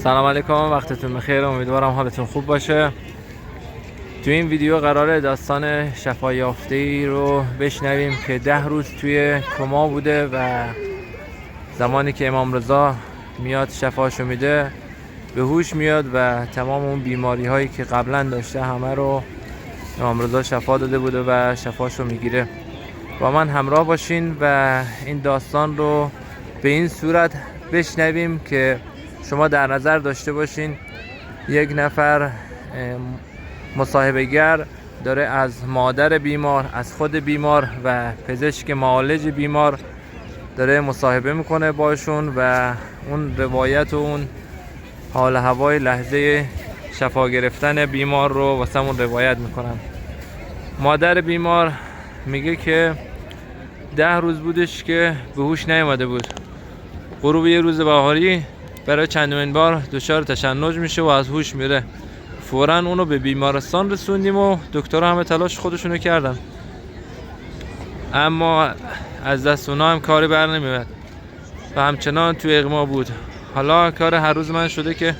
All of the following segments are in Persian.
سلام علیکم، وقتتون بخیر. امیدوارم حالتون خوب باشه. تو این ویدیو قراره داستان شفا یافته‌ای رو بشنویم که 10 روز توی کما بوده و زمانی که امام رضا میاد شفاشو میده به هوش میاد و تمام اون بیماری هایی که قبلا داشته همه رو امام رضا شفا داده بوده و شفاشو میگیره. با من همراه باشین و این داستان رو به این صورت بشنویم که شما در نظر داشته باشین یک نفر مصاحبه‌گر داره از مادر بیمار، از خود بیمار و پزشک معالج بیمار داره مصاحبه میکنه باشون و اون روایت و اون حال هوای لحظه شفا گرفتن بیمار رو واسمون روایت میکنن. مادر بیمار میگه که 10 روز بودش که به هوش نیامده بود. غروب یه روز بهاری برای چندمین بار دچار تشنج میشه و از هوش میره. فوراً اونو به بیمارستان رسوندیم و دکترها همه تلاش خودشونو کردن، اما از دست اونا هم کاری بر نمیاد و همچنان توی اغما بود. حالا کار هر روز من شده که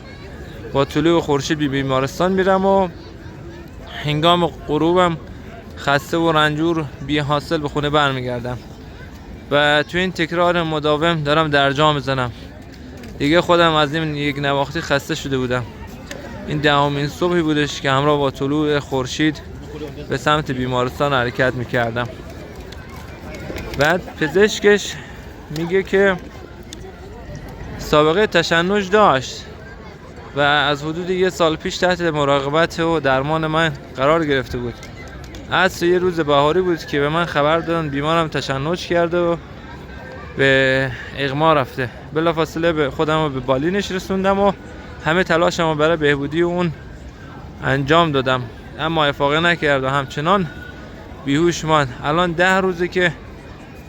با طلوع خورشید به بیمارستان میرم و هنگام غروبم خسته و رنجور بی حاصل به خونه برمیگردم و تو این تکرار مداوم دارم درجا میزنم. دیگه خودم از این یک نواختی خسته شده بودم. این 10مین صبحی بودش که همراه با طلوع خورشید به سمت بیمارستان حرکت میکردم. بعد پزشکش میگه که سابقه تشنج داشت و از حدود 1 سال پیش تحت مراقبت و درمان من قرار گرفته بود. عصر یه روز بهاری بود که به من خبر دادن بیمارم تشنج کرده و به اغما رفته. بلافاصله به خودم رو به بالینش رسوندم و همه تلاشم رو برای بهبودی اون انجام دادم، اما افاقه نکرد و همچنان بیهوش ماند. الان 10 روزه که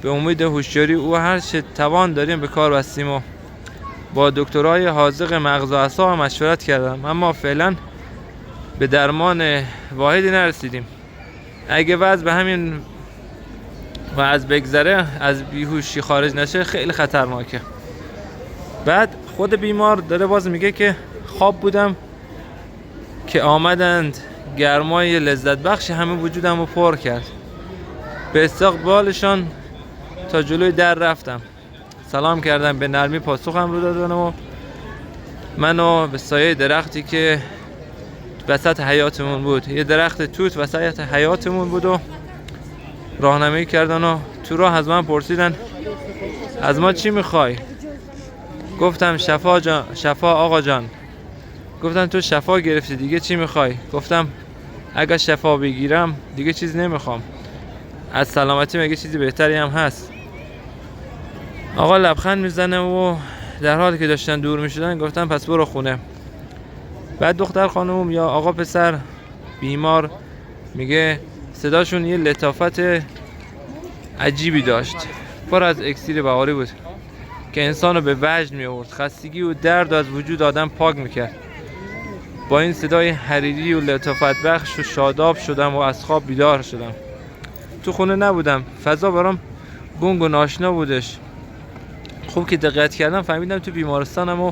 به امید هوشیاری او هر چه توان داریم به کار بستیم و با دکترای حاذق مغز و اعصاب مشورت کردم، اما فعلا به درمان واحدی نرسیدیم. اگه وضع به همین وضع بگذره، از بیهوشی خارج نشه، خیلی خطرناکه. بعد خود بیمار داره باز میگه که خواب بودم که آمدند گرمای لذت بخش همه وجودم رو پر کرد. به استقبالشان تا جلوی در رفتم، سلام کردم، به نرمی پاسخم رو دادن و منو به سایه درختی که وسط حیاتمون بود، یه درخت توت وسط حیاتمون بود، و راهنمایی کردن و تو راه از من پرسیدن از ما چی میخوای؟ گفتم شفا آقا جان. گفتن تو شفا گرفتی، دیگه چی میخوای؟ گفتم اگه شفا بگیرم دیگه چیز نمیخوام، از سلامتی مگه چیزی بهتری هم هست؟ آقا لبخند میزنه و در حالی که داشتن دور میشدن گفتم پس برو خونه. بعد دختر خانم یا آقا پسر بیمار میگه صداشون یه لطافت عجیبی داشت، پر از اکسیر بهاری بود که انسانو به وجد می آورد، خستگی و درد از وجود آدم پاک میکرد. با این صدای حریری و لطافت بخش و شاداب شدم و از خواب بیدار شدم. تو خونه نبودم، فضا برام گنگ و ناشنا بودش. خوب که دقت کردم فهمیدم تو بیمارستانم و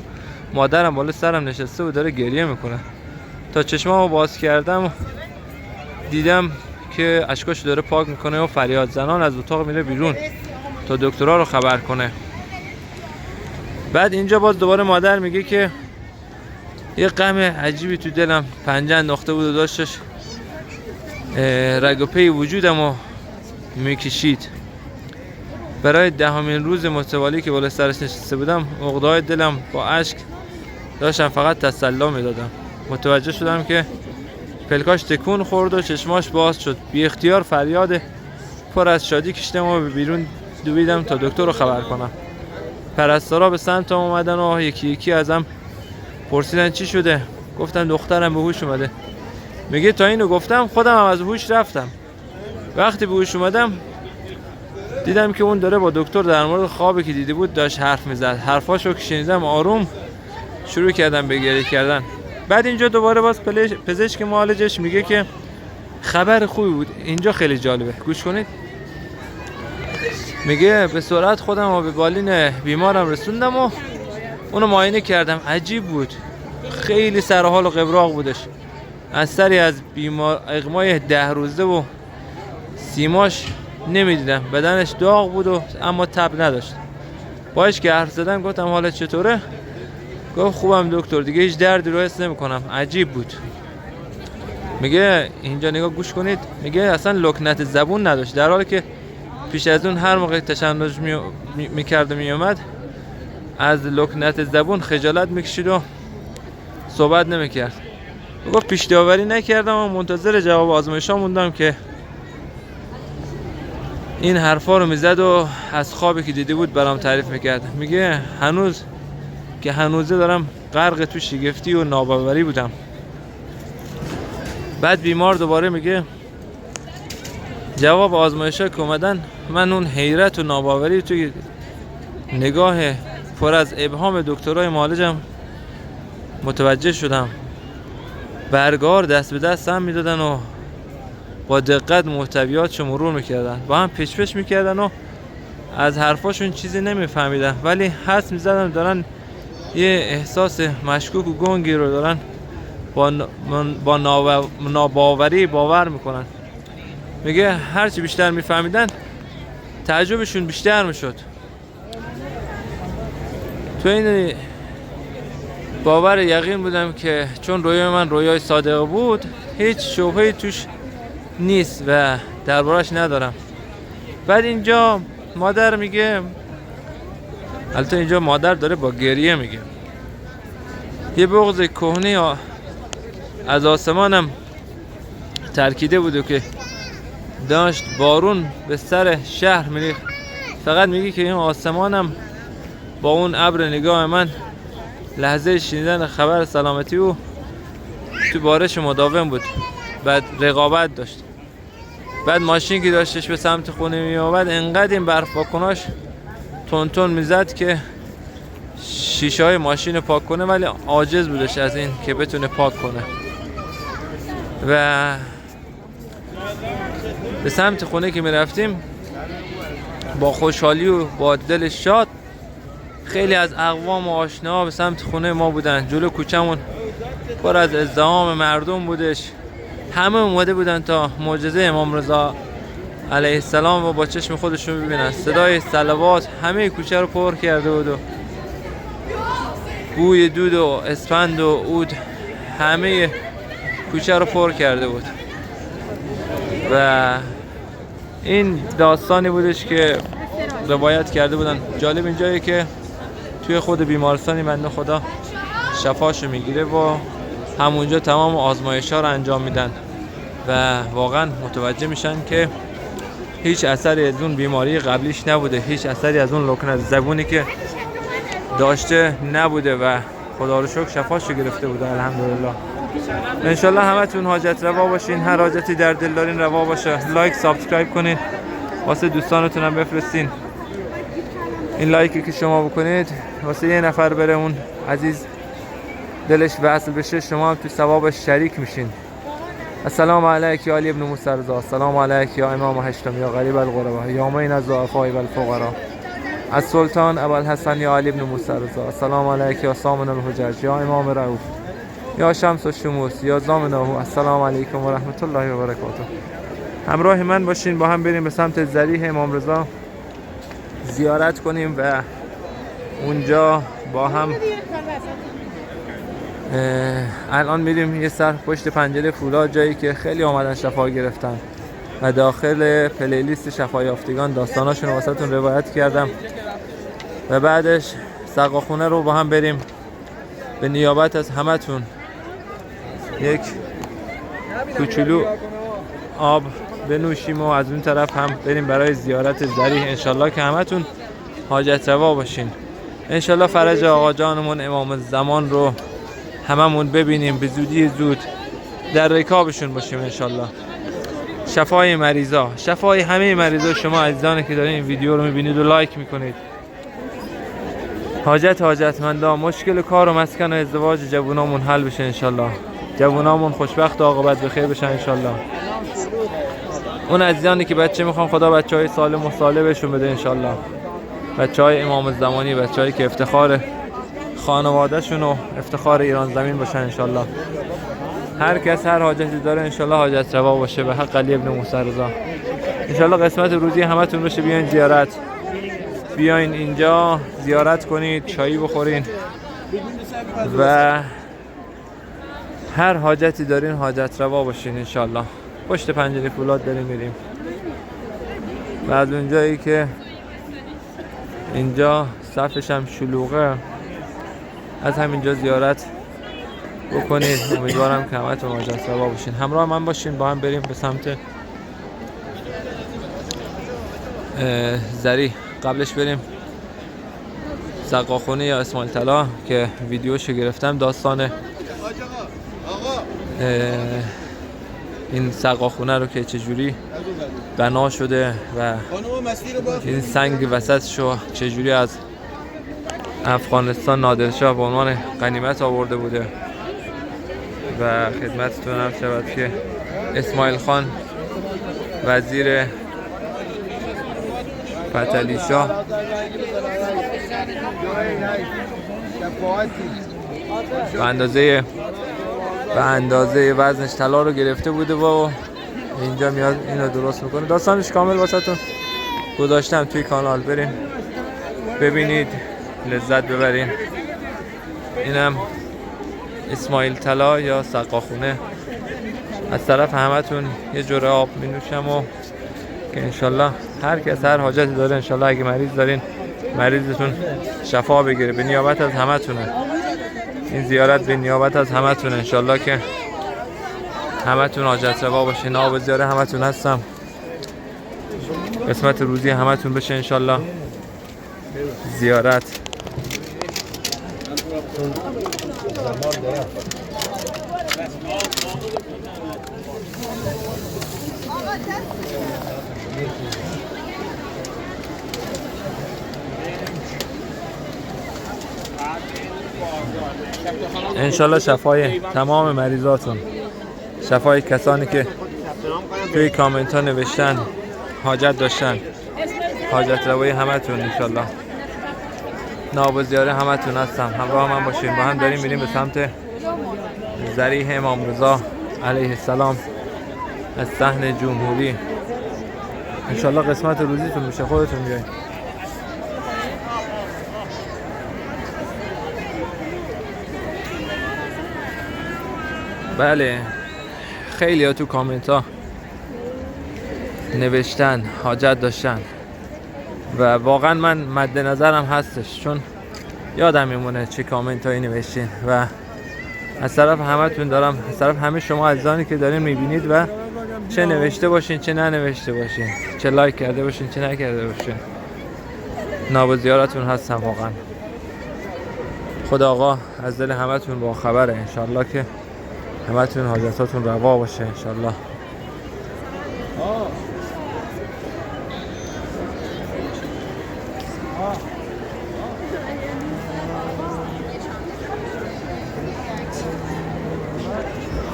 مادرم بالا سرم نشسته و داره گریه میکنه. تا چشمامو باز کردم دیدم که اشکاشو داره پاک میکنه و فریاد زنان از اتاق میره بیرون تا دکترها رو خبر کنه. بعد اینجا باز دوباره مادر میگه که یه غم عجیبی تو دلم پنجه انداخته بود و داشتش رگ و پی وجودم رو میکشید. برای 10مین روز متوالی که بالا سرش نشسته بودم، عقده‌های دلم با اشک داشتم فقط تسلی میدادم. متوجه شدم که پلکاش تکون خورد و چشماش باز شد. بی اختیار فریاد پر از شادی کشیدم و به بیرون دویدم تا دکتر رو خبر کنم. پرستارا به سمتم اومدن و یکی یکی ازم پرسیدن چی شده. گفتم دخترم به هوش اومده. میگه تا اینو گفتم خودم هم از هوش رفتم. وقتی به هوش اومدم دیدم که اون داره با دکتر در مورد خوابی که دیده بود داشت حرف میزد. حرفاشو که شنیدم آروم شروع کردم به گریه کردن. بعد اینجا دوباره باز پزشک معالجش میگه که خبر خوبی بود. اینجا خیلی جالبه، گوش کنید. میگه به سرعت خودم رو به بالین بیمارم رسوندم و اونو معاینه کردم، عجیب بود، خیلی سر حال و قبراق بودش، اثری از بیمار اغمای 10 روزه و سیماش نمیدیدم، بدنش داغ بود و اما تب نداشت. باش که حرف زدم گفتم حالت چطوره؟ گفت خوبم دکتر، دیگه هیچ دردی رو حس نمی‌کنم. عجیب بود. میگه اینجا نگاه گوش کنید، میگه اصلا لکنت زبون نداشت، در حالی که پیش از اون هر موقع تشنج میکرد و میومد از لکنت زبون خجالت میکشید و صحبت نمیکرد. گفت پیش داوری نکردم و منتظر جواب آزمایش‌ها موندم که این حرفا رو میزد و از خوابی که دیده بود برام تعریف میکرد. میگه هنوز که هنوزه دارم غرق تو شگفتی و ناباوری بودم. بعد بیمار دوباره میگه جواب آزمایش‌ها که اومدن، من اون حیرت و ناباوری توی نگاه پر از ابهام دکترای معالجم متوجه شدم. برگار دست به دست هم میدادن و با دقت محتویاتشو مرور میکردن، با هم پیش میکردن و از حرفاشون چیزی نمیفهمیدن، ولی حدس میزدن دارن یه احساس مشکوک و گنگی رو دارن با ناباوری باور میکنن. میگه هرچی بیشتر میفهمیدن تعجبشون بیشتر میشد. تو این باور یقین بودم که چون رویای من رویای صادق بود، هیچ شبهه‌ای توش نیست و دربارش ندارم. بعد اینجا مادر میگه، البته اینجا مادر داره با گریه میگه، یه بغض کهنه از آسمانم ترکیده بود و که داشت بارون به سر شهر میریخت. فقط میگه که این آسمانم با اون ابر نگاه من لحظه شنیدن خبر سلامتی و تو بارش مداوم بود. بعد رقابت داشت. بعد ماشین که داشتش به سمت خونه می آمد، انقدر این برف پاکناش تون میزد که شیشه های ماشین پاک کنه، ولی عاجز بودش از این که بتونه پاک کنه. و به سمت خونه که می رفتیم با خوشحالی و با دل شاد، خیلی از اقوام و آشناها به سمت خونه ما بودن. جلو کوچمون پر از ازدحام مردم بودش، همه اومده بودن تا معجزه امام رضا علیه السلام و با چشم خودشون ببینن. صدای صلوات همه کوچه رو پر کرده بود و بوی دود و اسفند و عود همه کوچه رو پر کرده بود. و این داستانی بودش که روایت کرده بودن. جالب اینجایه که توی خود بیمارستانی بنده خدا شفاشو میگیره و همونجا تمام آزمایش‌ها رو انجام میدن و واقعا متوجه میشن که هیچ اثری از اون بیماری قبلیش نبوده، هیچ اثری از اون لکنت زبونی که داشته نبوده و خدا رو شکر شفاشو گرفته بوده. الحمدلله. انشالله همتون حاجت روا باشین، هر حاجتی در دل دارین روا باشه. لایک سابسکرایب کنین، واسه دوستانتون هم بفرستین. این لایکی که شما بکنید واسه یه نفر بره اون عزیز دلش وصل بشه، شما هم تو ثوابش شریک میشین. السلام علیک یا علی ابن موسی رضا، السلام علیک یا امام هشتم یا غریب الغربا یا معین الضعفاء والفقراء، از سلطان ابوالحسن یا علی ابن موسی رضا، السلام علیک یا سامن الحجج یا امام رؤوف یا شمس الشموس یا زامنه. السلام علیکم و رحمت الله و برکاته. همراه من باشین، با هم بریم به سمت ضریح امام رضا زیارت کنیم و اونجا با هم الان میریم یه سر پشت پنجره فولاد، جایی که خیلی آمدن شفا گرفتن و داخل پلیلیست شفا یافتگان داستاناشون رو واسهتون روایت کردم. و بعدش سقاخونه رو با هم بریم به نیابت از همتون یک کوچولو آب بنوشیم و از اون طرف هم بریم برای زیارت ضریح. انشالله که همتون حاجت روا باشین. انشالله فرج آقا جانمون امام الزمان رو هممون ببینیم، به زودی زود در رکابشون باشیم انشالله. شفای مریضا، شفای همه مریضا شما عزیزانی که دارین این ویدیو رو میبینید و لایک میکنید. حاجتمندا، مشکل کار و مسکن و ازدواج جوونامون حل بشه انشالله. جوونامون خوشبخت و عاقبت بخیر بشن انشالله. اون عزیزانی که بچه میخوان خدا بچهای سالم و صالح بهشون بده انشالله. بچهای امام الزمانی، بچه‌هایی که افتخار خانوادهشون و افتخار ایران زمین باشن انشالله. هر کس هر حاجتی داره انشالله حاجت روا باشه به حق علی ابن موسی رضا. انشالله قسمت روزی همتون باشه. بیاین زیارت، بیاین اینجا زیارت کنید، چایی بخورین و هر حاجتی دارین حاجت روا باشین انشالله. پشت پنجره فولاد داریم میریم و از اونجایی که اینجا صفش هم شلوغه از همینجا زیارت بکنید. امیدوارم که همتون حاجت روا باشین. همراه من باشین، با هم بریم به سمت زری. قبلش بریم سقاخونه یا اسماعیل طلا که ویدیوشو گرفتم، داستان این سقاخونه رو که چجوری بنا شده و این سنگ وسطشو چجوری از افغانستان نادرشاه به عنوان غنیمت آورده بوده و خدمتتون هم شود که اسماعیل خان وزیر فتحعلی شاه به اندازه وزنش طلا رو گرفته بوده و اینجا میاد اینو درست میکنه. داستانش کامل واسهتون گذاشتم توی کانال، برین ببینید لذت ببرین. اینم اسماعیل طلا یا سقاخونه. از طرف همتون یه جوره آب می نوشم و که انشالله هر کس هر حاجتی داره انشالله اگه مریض دارین مریضتون شفا بگیره. به نیابت از همتونه این زیارت، به نیابت از همتون انشالله که همتون حاجت روا باشه. ناب زیاره همتون هستم، قسمت روزی همتون بشه انشالله. زیارت انشالله شفای تمام مریضاتون، شفای کسانی که توی کامنت ها نوشتن حاجت داشتن، حاجت روای همتون انشالله. ناب زیاره همتون هستم، همراه من باشین. با هم داریم میریم به سمت ضریح امام رضا علیه السلام از صحن جمهوری. انشالله قسمت روزیتون میشه، خودتون بیاین. بله خیلی ها تو کامنت ها نوشتن حاجت داشتن و واقعا من مد نظرم هستش، چون یادم میمونه چه کامنت هایی نوشتین و از طرف همتون دارم، از طرف همه شما عزیزانی که دارین میبینید و چه نوشته باشین چه ننوشته باشین، چه لایک کرده باشین چه نکرده باشین، ناب زیارتون هستم واقعا. خدا آقا از دل همتون با خبره انشالله که همتون حاجتاتون روا باشه انشالله.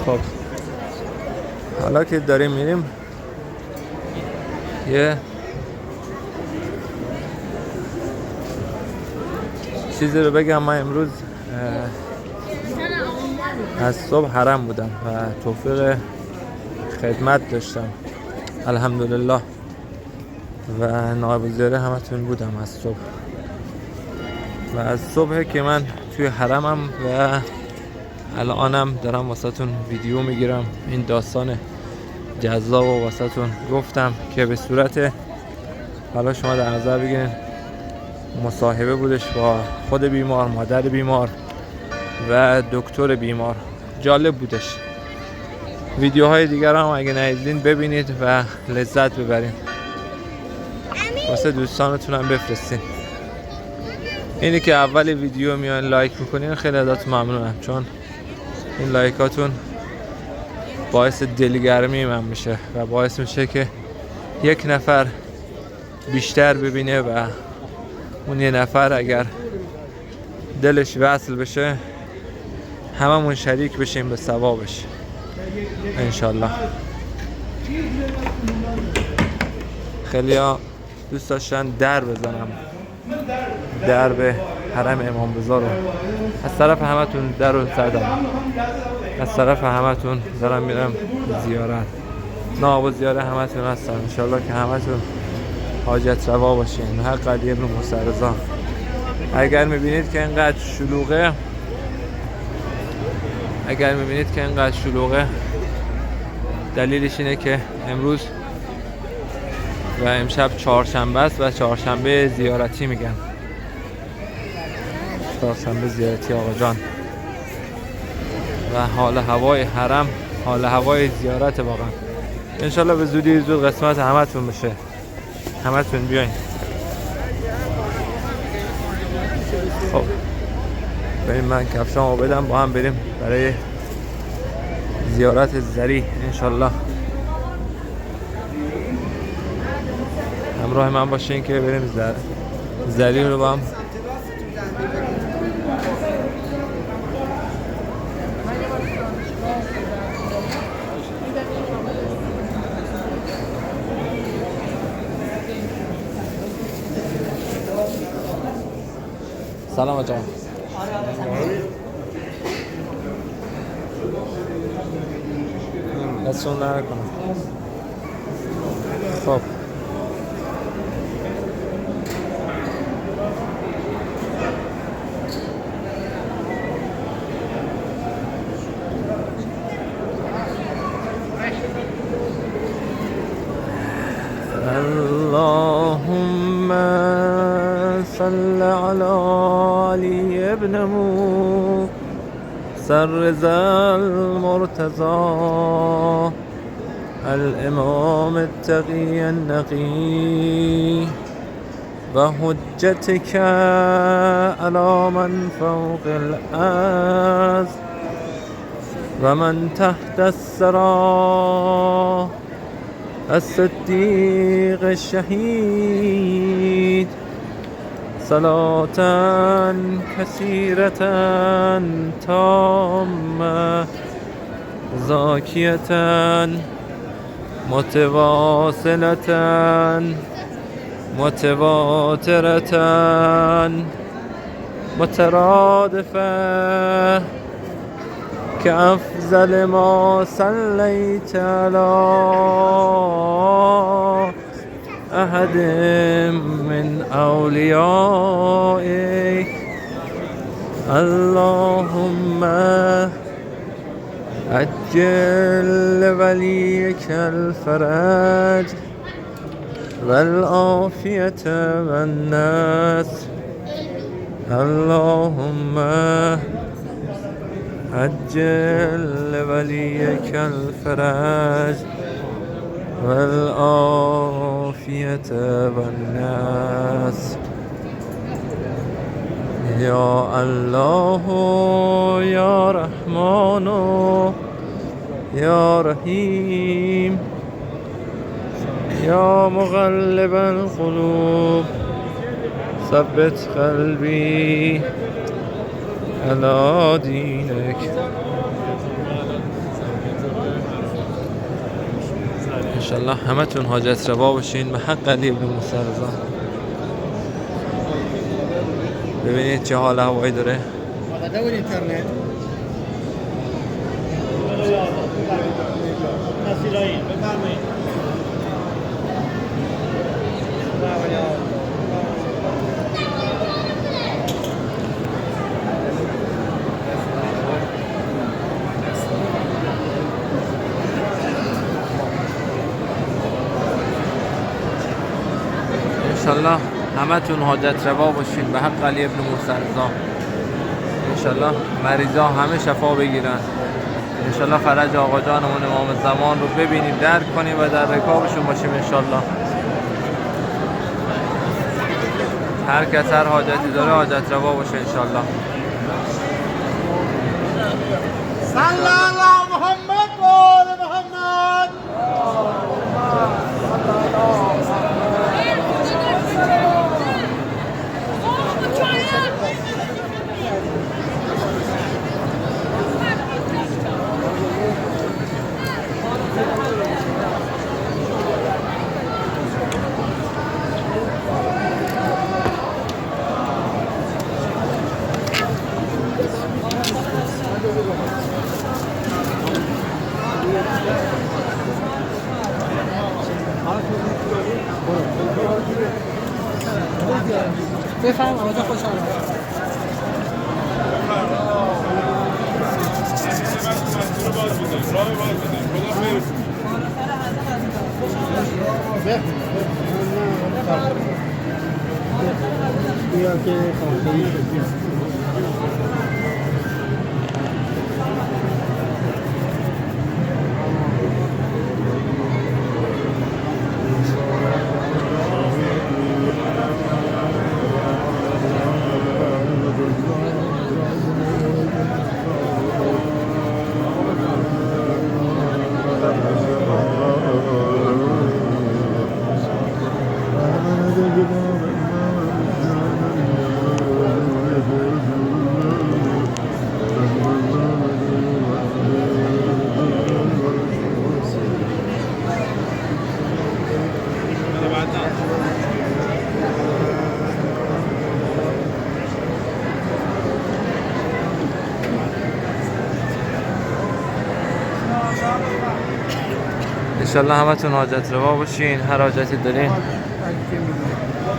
خب حالا که داریم میریم یه چیزی رو بگم. من امروز از صبح حرم بودم و توفیق خدمت داشتم الحمدلله و نایب الوزراء همتون بودم از صبح و از صبح که من توی حرمم و الانم دارم واسهتون ویدیو میگیرم. این داستان جذاب و واسهتون گفتم که به صورت، حالا شما در نظر بگیرین، مصاحبه بودش با خود بیمار، مادر بیمار و دکتر بیمار. جالب بودش. ویدیوهای دیگر هم اگه ندیدین ببینید و لذت ببرین، واسه دوستانتون هم بفرستین. اینی که اول ویدیو میان لایک میکنین خیلی ازتون ممنونم، چون این لایکاتون باعث دلگرمی من میشه و باعث میشه که یک نفر بیشتر ببینه و اون یه نفر اگر دلش وصل بشه هممون شریک بشیم به ثوابش انشالله. خیلی ها دوست داشتن در بزنم، در به حرم امام رضا رو از طرف همتون در رو زدم، از طرف همتون دارم میرم زیارت. ناب و زیاره همتون هستم. انشالله که همتون حاجت روا باشین به حق علی ابن موسی رضا. اگر میبینید که اینقدر شلوغه، دلیلش اینه که امروز و امشب چهارشنبه است و چهارشنبه زیارتی میگن، چهارشنبه زیارتی آقا جان. و حال هوای حرم، حال هوای زیارت واقعا. انشالله به زودی زود قسمت همتون بشه، همتون بیاین. خب بریم من کفشامو بدم با هم بریم برای زیارت زری انشالله. همراه من باشین که بریم زری رو با هم. سلام آقا. دستون در کنم. خب اللهم صل على علي ابن موسى الرضا المرتضى الامام التقي النقي وحجتك على من فوق الارض ومن تحت الثرى الصديق الشهيد صلاة كثيرة تامة زاكية متواصلة متواترة مترادفة كأفضل ما صليت على أحد من أوليائك اللهم عجل لوليك الفرج والعافية والنصر اللهم عجل لوليك الفرج والعافية والنصر يا الله يا رحمن يا رحيم يا مقلب القلوب ثبت قلبي على دينك. انشالله همتون حاجت روا باشین به حق علی ابن موسی رضا. ببینید چه حال هوایی داره. انشالله همتون حاجت روا باشین به حق علی ابن موسی رضا. انشالله مریضا همه شفا بگیرن. انشالله فرج آقا جانمون امام زمان رو ببینیم، درک کنیم و در رکابشون باشیم انشالله. هر کس هر حاجتی داره حاجت روا باشه انشالله. صلی الله محمد و آل محمد. بفهم آقا خوش آمد. بیا که خواهی انشالله همتون حاجت روا باشین، هر حاجتی دارین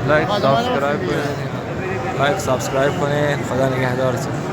لایک سابسکرایب کنین، خدا نگهدارتون.